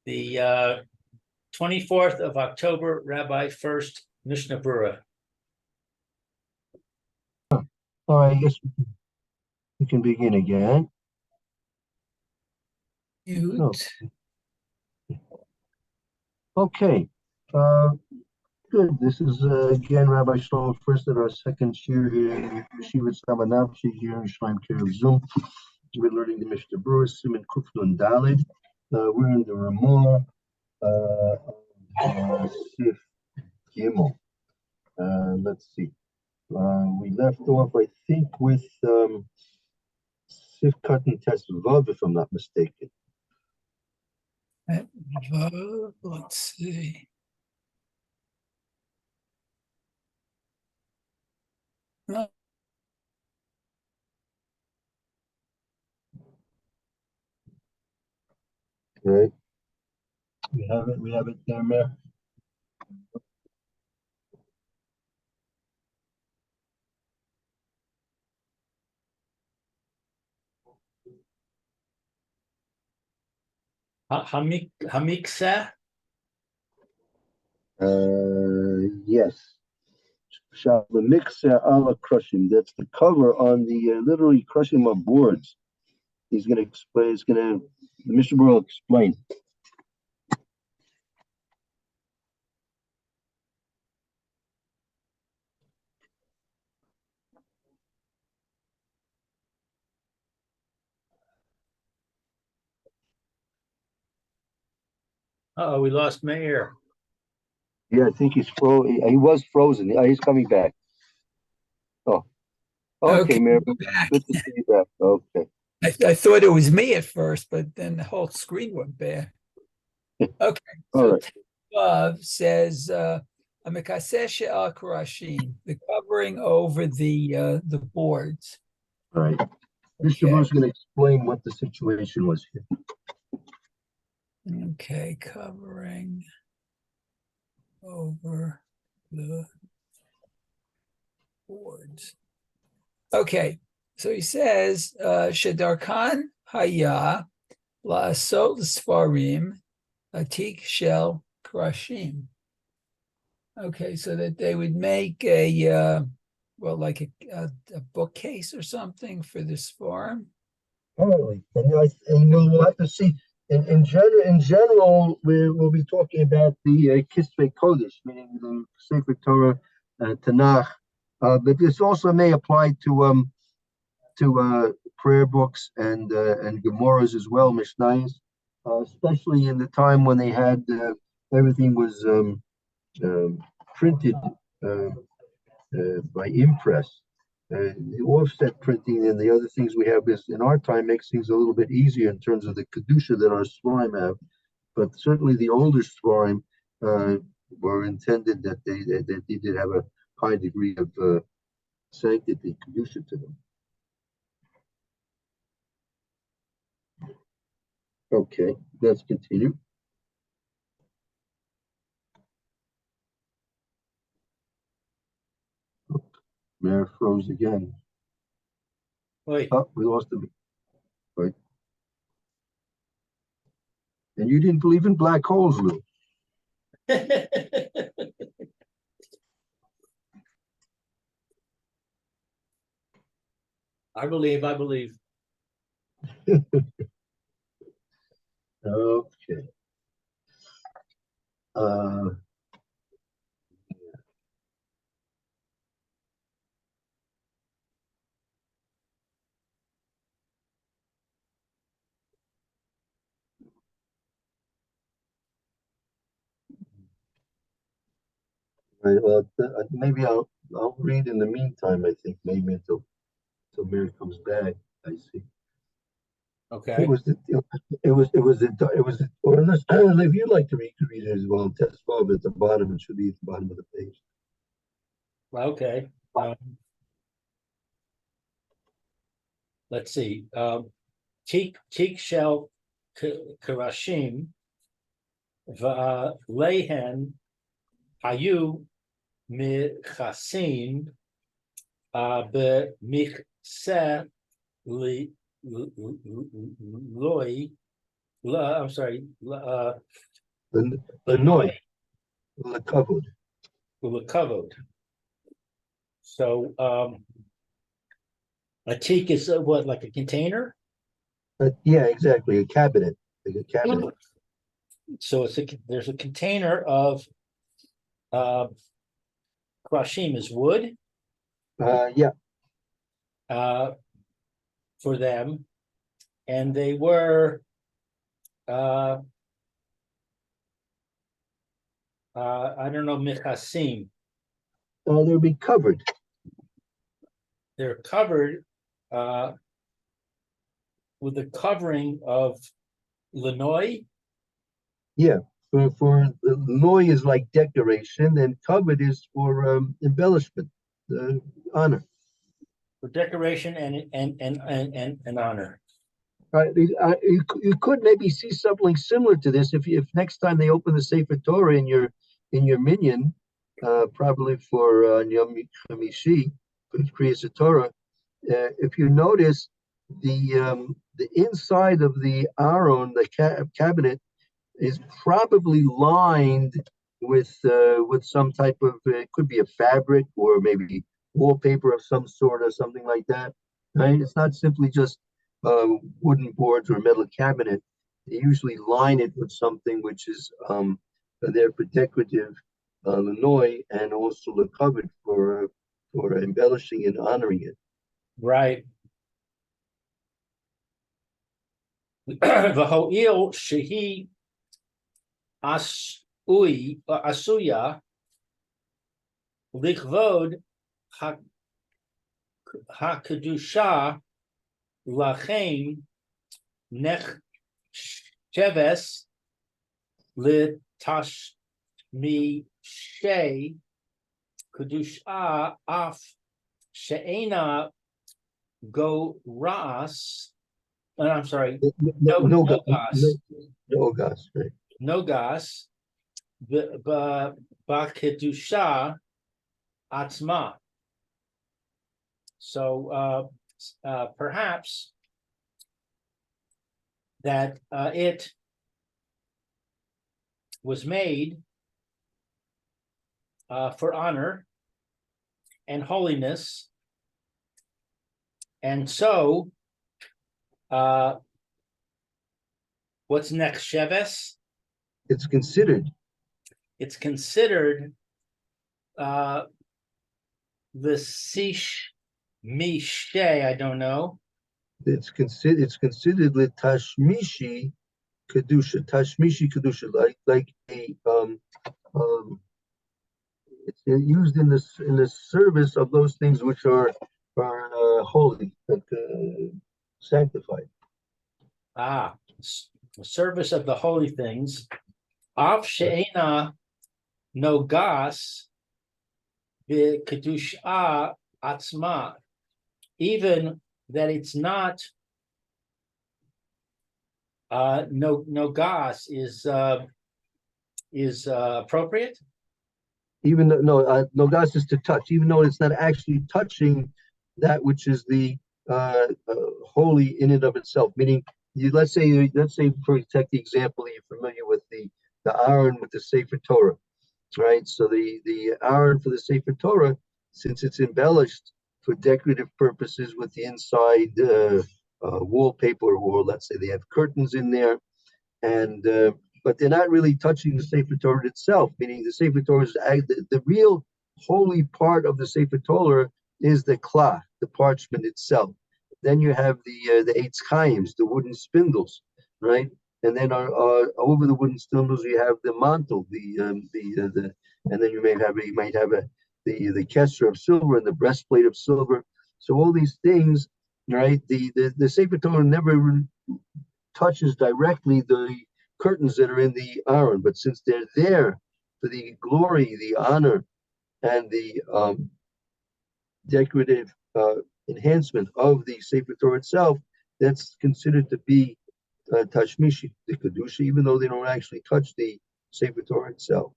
The 24th of October, Rabbi Furst, Mishna Berura. All right, I guess we can begin again. Okay. Good. This is again Rabbi Shlomo Furst at our second year here in Yeshiva Samanavchi here in Shlaim Kiruv Zoom. We're learning the Mishnah Berurah, Siman Kufnun Dalid. We're in the Ramah Sif Gimel. Let's see. We left off, I think, with Sif Katan Tes Vav, if I'm not mistaken. Let's see. Okay. We have it there, Mayor. Hamiksa? Yes. The mixer ala crushing. That's the cover on the literally crushing of boards. He's going to explain. The Mishnah Berurah will explain. Oh, we lost Meir. Yeah, I think he's frozen. He was frozen. He's coming back. Oh, okay, Mayor. Good to see you back. Okay. I thought it was me at first, but then the whole screen went bare. Okay. All right. Says Amikaseh she'al karashim, the covering over the boards. All right. Mr. Berurah is going to explain what the situation was here. Okay, covering over the boards. Okay, so he says, Shedarkan haya la'asot l'sfarim atik shel krashim. Okay, so that they would make like a bookcase or something for this farm. Totally, and we'll have to see. In general, we'll be talking about the Kisvei Kodesh, meaning the Sacred Torah, Tanakh. But this also may apply to prayer books and Gemaras as well, Mishnayos, especially in the time when they had everything was printed by impress. The offset printing and the other things we have is in our time makes things a little bit easier in terms of the kedusha that our svarim have, but certainly the older svarim were intended that they did have a high degree of sanctity, kedusha to them. Okay, let's continue. Mayor froze again. Wait. Oh, we lost him. Right. And you didn't believe in black holes, Lou. I believe. Okay. Right, well, maybe I'll read in the meantime. I think maybe until Mary comes back. I see. Okay. It was or unless if you'd like to read it as well. Test 12 at the bottom. It should be at the bottom of the page. Okay. Let's see. Tik shel karashim va'lehen hayu michasim b'michseh loy I'm sorry, Lenoy, lekavod. Lakavod. So a teak is what, like a container? Yeah, exactly. A cabinet, like a cabinet. So there's a container of uh, krashim is wood Yeah, uh, for them, and they were uh, I don't know, michasim. they'll be covered. They're covered uh, with a covering of linoy. Yeah, for loy is like decoration, and covered is for embellishment, honor. For decoration and honor. Right? You could maybe see something similar to this if next time they open the Sefer Torah in your minyan, probably for Yom Chamishi, Kriyas Torah. If you notice the inside of the aron, the cabinet, is probably lined with some type of it could be a fabric or maybe wallpaper of some sort or something like that. Right? It's not simply just wooden boards or metal cabinet. They usually line it with something which is there for decorative linoy and also the covered for embellishing and honoring it. Right. V'ho'il shehi asuya likvod hakedusha lachem nech sheves litashmi she kedusha af she'ena go ras. I'm sorry, No, no, no gas, no gas, right? no gas, ba'kedusha atzma. So perhaps that it was made for honor and holiness, and so what's next? Sheves. It's considered. It's considered the sish mishe. I don't know. It's considered tashmishi kedusha. Tashmishi kedusha, like a it's used in the service of those things which are holy, like sanctified. Ah, service of the holy things. Av she'ena no gas kedusha atzma. Even that it's not no gas is appropriate. Even though no gas is to touch, even though it's not actually touching that which is the holy in and of itself. Meaning, let's say for take the example you're familiar with the Aaron with the Sefer Torah, right? So the Aaron for the Sefer Torah, since it's embellished for decorative purposes with the inside wallpaper, or let's say they have curtains in there, and but they're not really touching the Sefer Torah itself. Meaning the Sefer Torah is the real holy part of the Sefer Torah is the cloth, the parchment itself. Then you have the Eitz Chaims, the wooden spindles, right? And then over the wooden spindles you have the mantle, and then you might have the kesser of silver and the breastplate of silver. So all these things, right? The Sefer Torah never touches directly the curtains that are in the Aron, but since they're there for the glory, the honor, and the decorative enhancement of the Sefer Torah itself, that's considered to be Tashmishi, the Kedusha, even though they don't actually touch the Sefer Torah itself.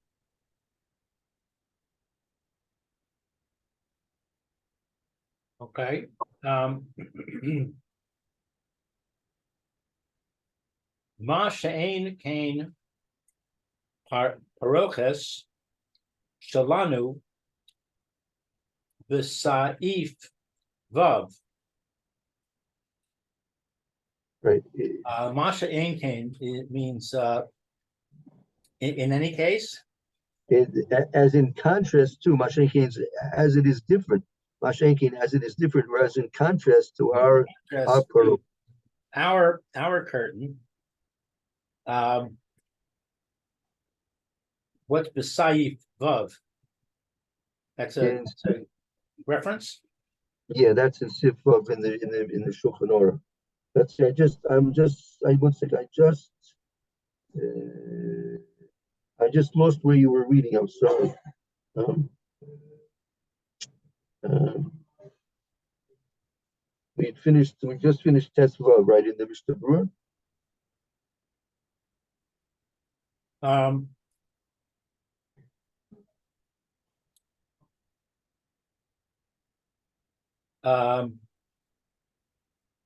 Okay. Ma she'ein kain paroches shalanu v'sa'if vav. Right. Ma she'ein kain, it means in any case. As in contrast to Mashenkin's, as it is different. Mashenkin, as it is different, whereas in contrast to our pearl. Our curtain. What's B'Saif Vav? That's a reference. Yeah, that's in Sif Vav in the Shulchan Aruch. That's I just lost where you were reading. I'm sorry. We just finished Test Vav, right, in the Mr. Berura.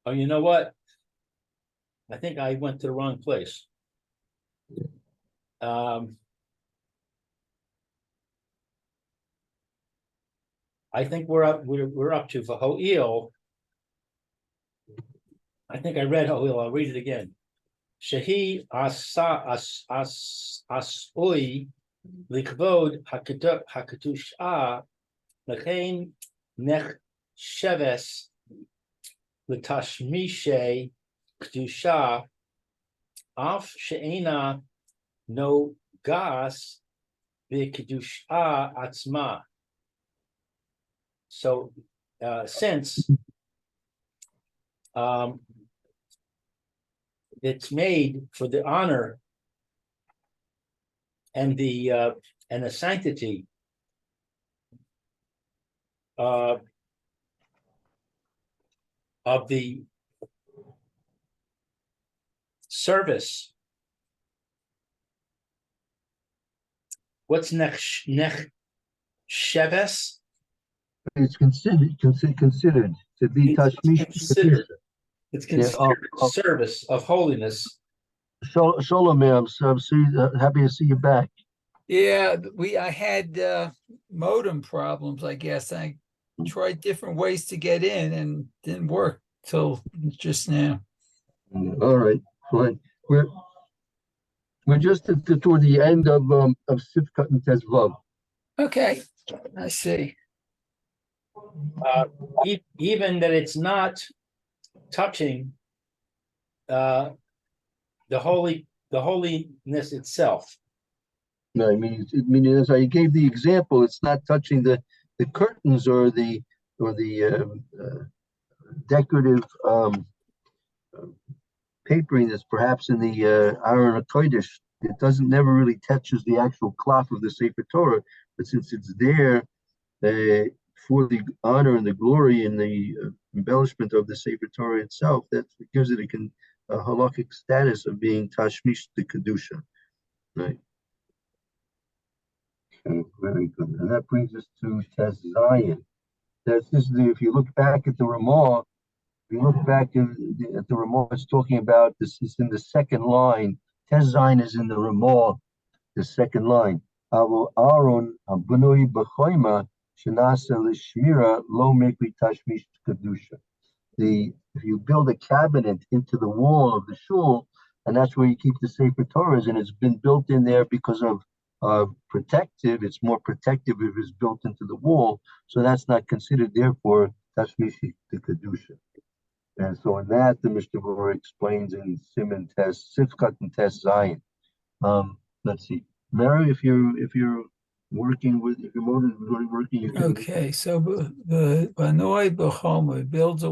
Oh, you know what? I think I went to the wrong place. I think we're up to Vaho'il. I think I read Ho'il. I'll read it again. Shehi as'oi likvod hakatusha lechein nech sheves l'tashmishe kedusha af she'ena no gas v'kedusha atzma. So since it's made for the honor and the sanctity of the service. What's nech sheves? It's considered to be Tashmish. It's considered service of holiness. Shalom, ma'am. So I'm happy to see you back. Yeah, I had modem problems, I guess. I tried different ways to get in and didn't work till just now. All right, fine. We're just toward the end of Sifkat and Tezvav. Okay, I see. Even that it's not touching the holiness itself. No, I mean, as I gave the example, it's not touching the curtains or the decorative papering that's perhaps in the Aron HaKodesh. It never really touches the actual cloth of the Sefer Torah, but since it's there for the honor and the glory and the embellishment of the Sefer Torah itself, that gives it a halakhic status of being Tashmish the Kedusha. Right. Okay, very good. And that brings us to Tes Zion. If you look back at the Ramah, the Ramah, it's talking about this. Is in the second line. Tes Zion is in the Ramah, the second line. Aaron Abunoi B'choima Shenasa Lishmira Lo Mikri Tashmish Kedusha. If you build a cabinet into the wall of the shul, and that's where you keep the Sefer Torahs, and it's been built in there because of protective. It's more protective if it's built into the wall, so that's not considered therefore Tashmish Kedusha. And so in that, the Mishnah Berura explains in Siman Tes Sifkat and Tes Zion. Let's see, Mary, if you're working with, if your motor is really working, you can. Okay, so the Banoi B'choma builds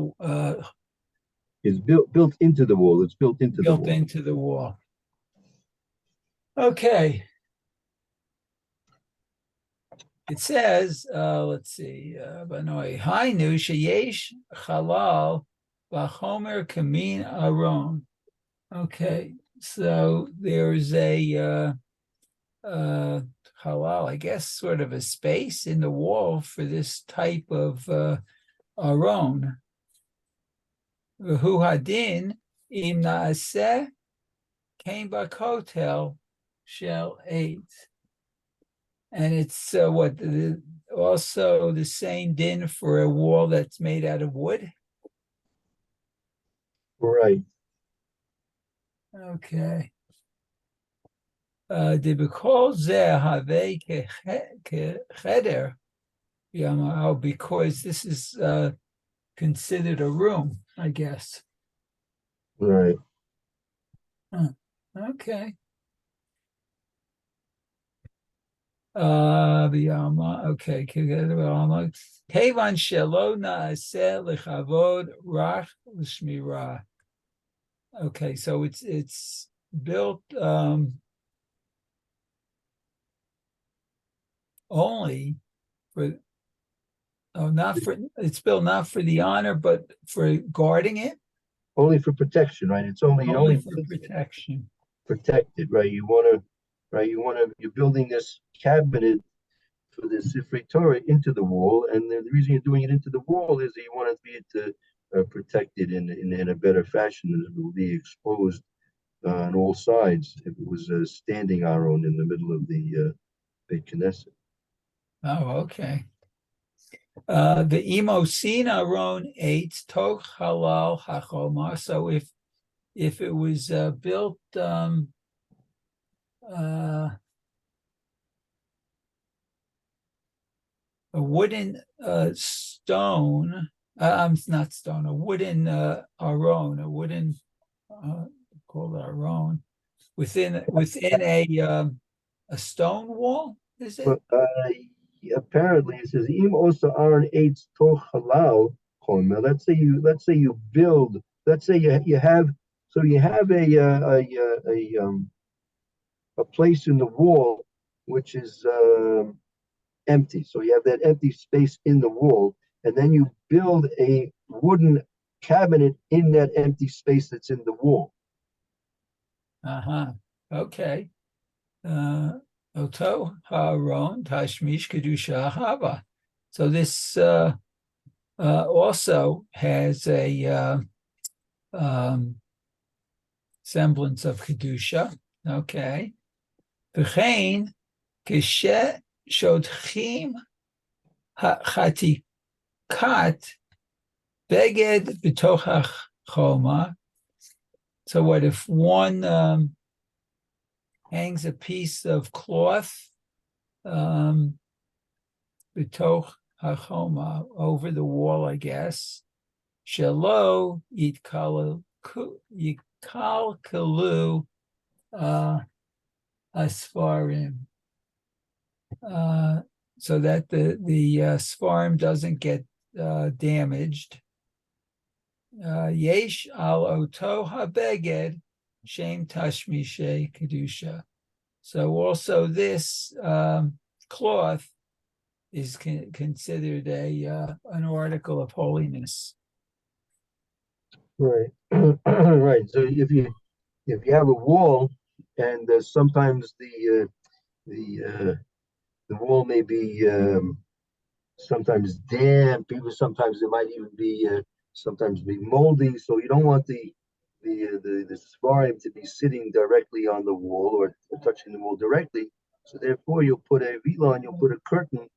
It's built into the wall. It's built into the wall. Built into the wall. Okay. It says, let's see, Banoi Hainu Sheyesh Halal B'chomer Kamin Aron. Okay, so there's a halal, I guess, sort of a space in the wall for this type of aron. V'hu hadin im naaseh came by hotel shell 8. And it's also the same din for a wall that's made out of wood. Right. Okay. Because this is considered a room, I guess. Right. Okay. Okay. Kevan shelo naaseh lechavod rach l'shmirah. Okay, so it's built only for it's built not for the honor, but for guarding it. Only for protection, right? It's only For protection. protected, right? You're building this cabinet for the Sifrei Torah into the wall, and the reason you're doing it into the wall is that you want to be to protect it in a better fashion, and it will be exposed on all sides if it was standing Aron in the middle of the Beit Knesset. Oh, okay. The Imosin Aron 8 Toch Halal Hachoma. So if it was built a wooden stone, not stone, a wooden aron, a wooden called aron within a stone wall. Is it? But apparently it says Im also Aron eitz toch halal chomer. Let's say you build. Let's say you have a place in the wall which is empty. So you have that empty space in the wall, and then you build a wooden cabinet in that empty space that's in the wall. Okay. Oto Haron Tashmish Kedusha Hava. So this also has a semblance of Kedusha. Okay. V'chein Keshe Shodchim Chatikat Beged B'toch Choma. So what if one hangs a piece of cloth b'toch hachoma over the wall, I guess. Shelo yitkalkalu asfarim, so that the sfarim doesn't get damaged. Yesh al oto habeged shem tashmishe kedusha. So also this cloth is considered an article of holiness. Right, right. So if you have a wall, and sometimes the wall may be sometimes damp, even sometimes it might even be sometimes be moldy. So you don't want the svarim to be sitting directly on the wall or touching the wall directly. So therefore, you'll put a vilon, you'll put a curtain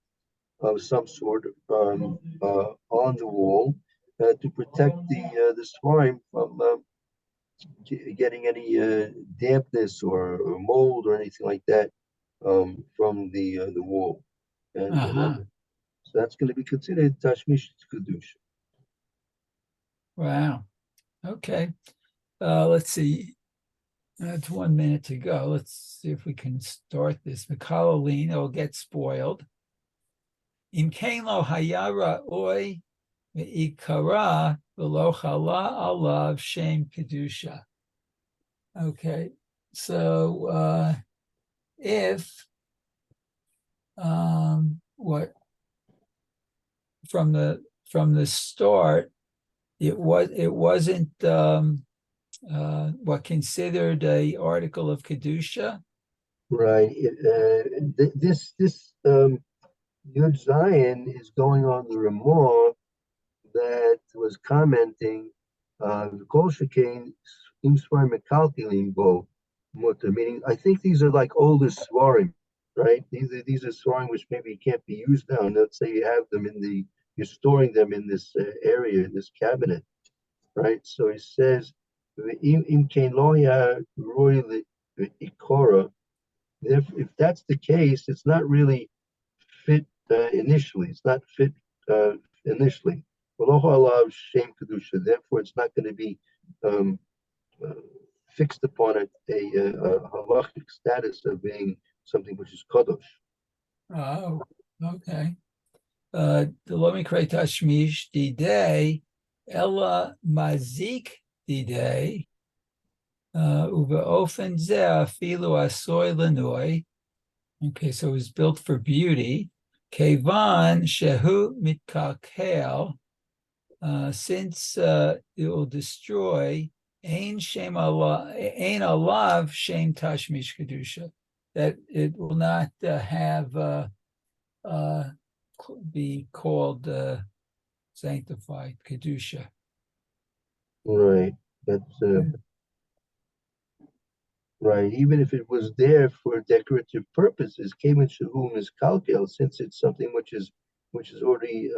of some sort on the wall to protect the svarim from getting any dampness or mold or anything like that from the wall. And so that's going to be considered tashmish kedusha. Wow. Okay. Let's see. That's 1 minute to go. Let's see if we can start this. Mikalalin, it'll get spoiled. Im kain lo hayara oy ikara v'lo chala alav shem kedusha. Okay, so if what from the start it wasn't what considered a article of kedusha. Right. This Yud Zion is going on the Ramah that was commenting the Kol Shekain Im Svar Mekalkelim Bo. mutter, meaning I think these are like older svarim, right? These are svarim which maybe can't be used now. And let's say you have them you're storing them in this area, in this cabinet, right? So it says, "Im kein loya roy ikora." If that's the case, it's not really fit initially. It's not fit initially. Therefore, it's not going to be um, uh, fixed upon a halachic status of being something which is kadosh. Oh, okay. Let me create Tashmish Didei, Ella Mazik Didei, Uva Ofen Zeh, Filu Asoy Lenoi. Okay, so it was built for beauty. Kevan Shehu Mitkakel, since it will destroy Ein Alav Shem Tashmish Kedusha, that it will not have be called sanctified Kedusha. Right. That's right. Even if it was there for decorative purposes, Kamen Shahum is kalkel, since it's something which is already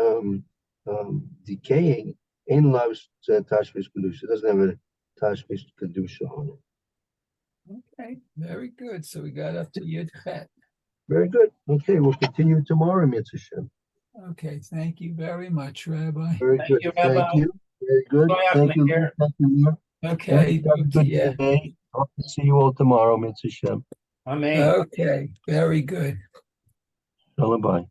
decaying. Ein loves tashmish kedusha. It doesn't have a tashmish kedusha on it. Okay, very good. So we got up to Yud Chet. Very good. Okay, we'll continue tomorrow, Mitzvah Shem. Okay, thank you very much, Rabbi. Very Thank good. you, Thank Rabbi. you. Very good. Go out, Thank you. Mayor. Thank you, Mark. Okay, Have a good yeah. day. Hope to see you all tomorrow, Mitzvah Shem. Amen. Okay, very good. Shalom bye.